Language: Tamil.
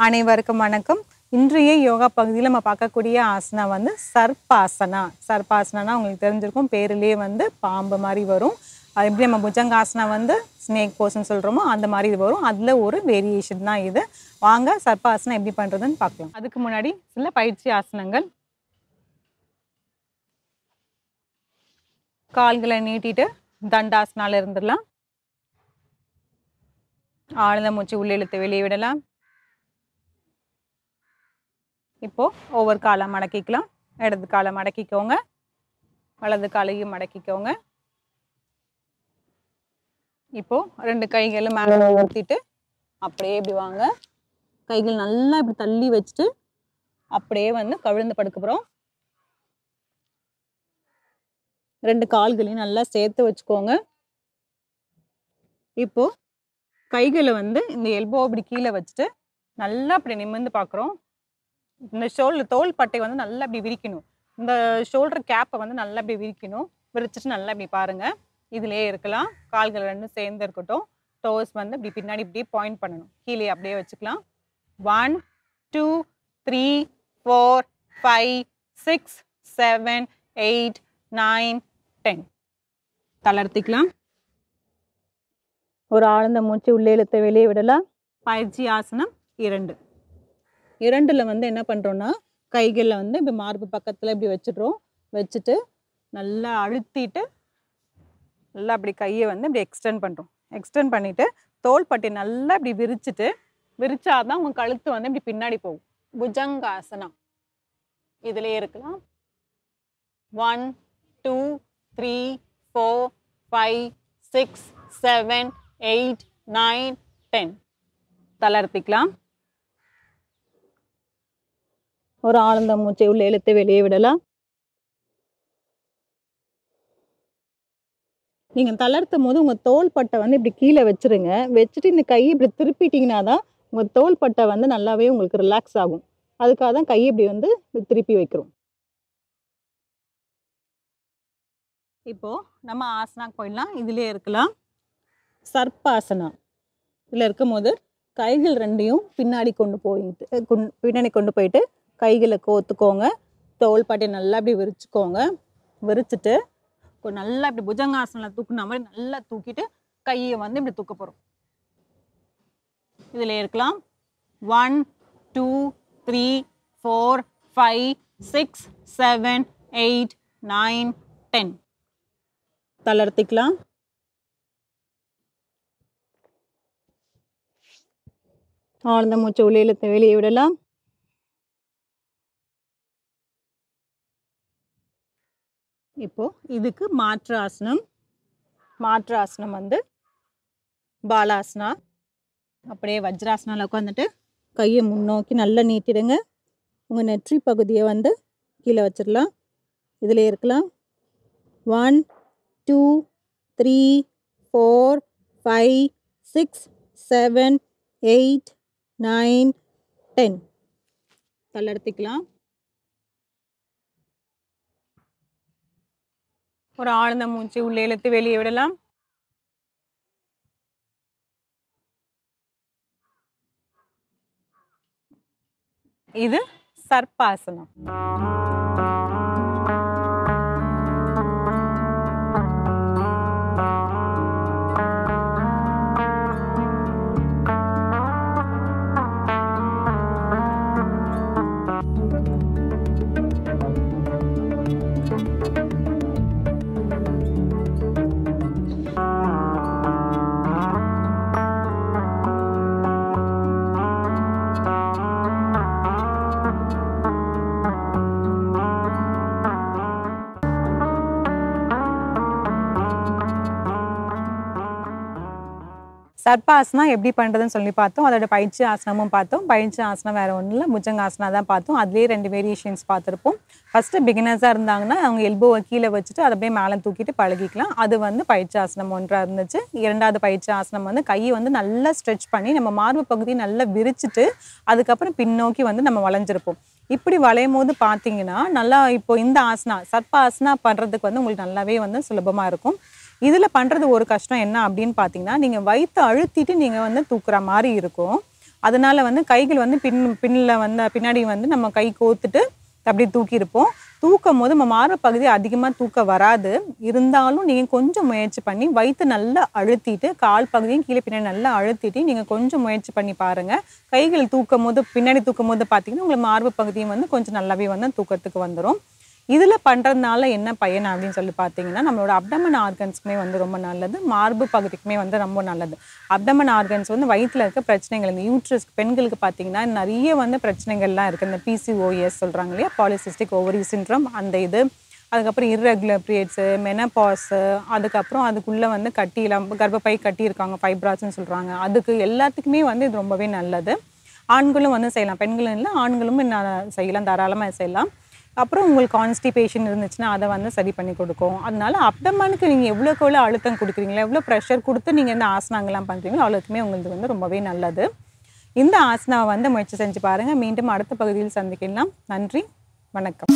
அனைவருக்கும் வணக்கம். இன்றைய யோகா பகுதியில் நம்ம பார்க்கக்கூடிய ஆசனா வந்து சர்பாசனா. சர்பாசனா உங்களுக்கு தெரிஞ்சிருக்கும், பேரிலேயே வந்து பாம்பு மாதிரி வரும். அது எப்படி நம்ம புஜங்காசனா வந்து ஸ்னேக் போஸ்ன்னு சொல்கிறோமோ அந்த மாதிரி இது வரும். அதில் ஒரு வேரியேஷன் தான் இது. வாங்க சர்பாசனா எப்படி பண்ணுறதுன்னு பார்க்கலாம். அதுக்கு முன்னாடி சில பயிற்சி ஆசனங்கள். கால்களை நீட்டிட்டு தண்டாசனால இருந்துடலாம். ஆழ்ந்த மூச்சு உள்ளே இழுத்து வெளியே விடலாம். இப்போ ஒவ்வொரு காலை மடக்கிக்கலாம். இடது காலை மடக்கிக்கோங்க, வலது காலையும் மடக்கிக்கோங்க. இப்போ ரெண்டு கைகளும் மேலே ஊற்றிட்டு அப்படியே இப்படி வாங்க. கைகள் நல்லா இப்படி தள்ளி வச்சுட்டு அப்படியே வந்து கவிழ்ந்து படுக்க போகிறோம். ரெண்டு கால்களையும் நல்லா சேர்த்து வச்சுக்கோங்க. இப்போ கைகளை வந்து இந்த எல்போ இப்படி கீழே வச்சுட்டு நல்லா அப்படி நிமிர்ந்து பார்க்குறோம். இந்த தோள் பட்டை வந்து நல்லா அப்படி விரிக்கணும். இந்த ஷோல்டர் கேப்பை வந்து நல்லா அப்படி விரிக்கணும். விரிச்சிட்டு நல்லா இப்படி பாருங்க. இதுலயே இருக்கலாம். கால்கள் ரெண்டும் சேர்ந்து இருக்கட்டும். டோஸ் வந்து இப்படி பின்னாடி இப்படி பாயிண்ட் பண்ணணும். கீழே அப்படியே வச்சுக்கலாம். 1 2 3 4 5 6 7 8 9 10. தளர்த்திக்கலாம். ஒரு ஆழ்ந்த மூச்சு உள்ளே இழுத்து வெளியே விடலாம். பயிற்சி ஆசனம் 2. 2ல் வந்து என்ன பண்ணுறோன்னா, கைகளில் வந்து இப்படி மார்பு பக்கத்தில் இப்படி வச்சுடுறோம். வச்சுட்டு நல்லா அழுத்திட்டு நல்லா அப்படி கையை வந்து இப்படி எக்ஸ்டெண்ட் பண்ணுறோம். எக்ஸ்டெண்ட் பண்ணிவிட்டு தோள்பட்டை நல்லா இப்படி விரிச்சாதான் உங்கள் கழுத்து வந்து இப்படி பின்னாடி போகும். புஜங்காசனா இதுலேயே இருக்கலாம். 1 2 3 4 5 6 7 8 9 10. தளர்த்திக்கலாம். ஒரு ஆழ்ந்த மூச்சை உள்ள இழுத்து வெளியே விடலாம். நீங்க தளர்த்தும் போது உங்க தோள்பட்டை வந்து இப்படி கீழே வச்சிருங்க. வச்சுட்டு இந்த கையை இப்படி திருப்பிட்டீங்கன்னா தான் உங்க தோள்பட்டை வந்து நல்லாவே உங்களுக்கு ரிலாக்ஸ் ஆகும். அதுக்காக தான் கையை இப்படி வந்து திருப்பி வைக்கிறோம். இப்போ நம்ம ஆசனாக்கு போயிடலாம். இதுலயே இருக்கலாம். சர்பாசனா இதில் இருக்கும்போது கைகள் ரெண்டையும் பின்னாடி கொண்டு போயிட்டு கைகளை கோத்துக்கோங்க. தோள்பட்டை நல்லா இப்படி விரிச்சுக்கோங்க. விரிச்சிட்டு நல்லா இப்படி புஜங்காசனில் தூக்குன மாதிரி நல்லா தூக்கிட்டு கையை வந்து இப்படி தூக்க போகிறோம். இதில் இருக்கலாம். 1 2 3 4 5 6 7 8 9 10. தளர்த்திக்கலாம். ஆழ்ந்த மூச்சு உள்ளே இழுத்து வெளியே விடலாம். இப்போ இதுக்கு மாற்று ஆசனம் வந்து பாலாசனா. அப்படியே வஜ்ராசனால உட்காந்துட்டு கையை முன்னோக்கி நல்லா நீட்டிடுங்க. உங்கள் நெற்றி பகுதியை வந்து கீழே வச்சிடலாம். இதில் இருக்கலாம். 1 2 3 4 5 6 7 8 9 10. தளர்த்திக்கலாம். ஒரு ஆழ்ந்த மூச்சு உள்ளே இழுத்து வெளியே விடலாம். இது சர்பாசனம். சர்பாசனா எப்படி பண்ணுறதுன்னு சொல்லி பார்த்தோம். அதோட பயிற்சி ஆசனமும் பார்த்தோம். பயிற்சி ஆசனம் வேறு ஒன்றும் இல்லை, புஜங்காசனா தான் பார்த்தோம். அதுலேயே 2 வேரியேஷன்ஸ் பார்த்துருப்போம். ஃபஸ்ட்டு பிகினர்ஸாக இருந்தாங்கன்னா அவங்க எல்போவை கீழே வச்சுட்டு அதை அப்படியே மேலே தூக்கிட்டு பழகிக்கலாம். அது வந்து பயிற்சி ஆசனம் 1 இருந்துச்சு. 2வது பயிற்சி ஆசனம் வந்து கையை வந்து நல்லா ஸ்ட்ரெச் பண்ணி நம்ம மார்பு பகுதியை நல்லா விரிச்சிட்டு அதுக்கப்புறம் பின்னோக்கி வந்து நம்ம வளைஞ்சிருப்போம். இப்படி வளையும் போது பார்த்தீங்கன்னா நல்லா இப்போ இந்த ஆசனா சர்பாசனா பண்ணுறதுக்கு வந்து உங்களுக்கு நல்லாவே வந்து சுலபமாக இருக்கும். இதில் பண்ணுறது ஒரு கஷ்டம் என்ன அப்படின்னு பார்த்தீங்கன்னா, நீங்கள் வயிற்று அழுத்திட்டு நீங்கள் வந்து தூக்குற மாதிரி இருக்கும். அதனால வந்து கைகள் வந்து பின்னில் வந்து பின்னாடி வந்து நம்ம கை கோத்துட்டு அப்படியே தூக்கியிருப்போம். தூக்கும் போது நம்ம மார்பு பகுதி அதிகமாக தூக்க வராது. இருந்தாலும் நீங்கள் கொஞ்சம் முயற்சி பண்ணி வயிற்று நல்லா அழுத்திட்டு கால் பகுதியும் கீழே பின்னாடி நல்லா அழுத்திட்டு நீங்கள் கொஞ்சம் முயற்சி பண்ணி பாருங்கள். கைகள் தூக்கும் போது பின்னாடி தூக்கும் போது பார்த்தீங்கன்னா உங்களுக்கு மார்பு பகுதியும் வந்து கொஞ்சம் நல்லாவே வந்து தூக்கத்துக்கு வந்துடும். இதில் பண்ணுறதுனால என்ன பயன் அப்படின்னு சொல்லி பார்த்தீங்கன்னா நம்மளோட அப்டமன் ஆர்கன்ஸ்க்குமே வந்து ரொம்ப நல்லது, மார்பு பகுதிக்குமே வந்து ரொம்ப நல்லது. அப்டமன் ஆர்கன்ஸ் வந்து வயிற்றில் இருக்க பிரச்சனைகள், இந்த யூட்ரஸ் பெண்களுக்கு பார்த்தீங்கன்னா நிறைய வந்து பிரச்சனைகள்லாம் இருக்குது. இந்த PCOS சொல்கிறாங்க இல்லையா, பாலிசிஸ்டிக் ஓவரி சிண்ட்ரோம், அந்த இது, அதுக்கப்புறம் இர்ரெகுலர் பீரியட்ஸு, மெனபாஸு, அதுக்கப்புறம் அதுக்குள்ளே வந்து கட்டிலாம் கர்ப்பப்பை கட்டியிருக்காங்க, ஃபைப்ராஸ்ன்னு சொல்கிறாங்க, அதுக்கு எல்லாத்துக்குமே வந்து இது ரொம்பவே நல்லது. ஆண்களும் வந்து செய்யலாம், பெண்களும் இல்லை ஆண்களும் செய்யலாம், தாராளமாக செய்யலாம். அப்புறம் உங்களுக்கு கான்ஸ்டிபேஷன் இருந்துச்சுன்னா அதை வந்து சரி பண்ணி கொடுக்கும். அதனால அப்டமனுக்கு நீங்கள் எவ்வளோக்கு எவ்வளோ அழுத்தம் கொடுக்குறீங்களோ, எவ்வளோ ப்ரெஷர் கொடுத்து நீங்கள் இந்த ஆசனாங்கள்லாம் பண்ணுறீங்களோ அவ்வளோக்குமே உங்களுக்கு வந்து ரொம்பவே நல்லது. இந்த ஆசனாவை வந்து முயற்சி செஞ்சு பாருங்கள். மீண்டும் அடுத்த பகுதியில் சந்திக்கலாம். நன்றி, வணக்கம்.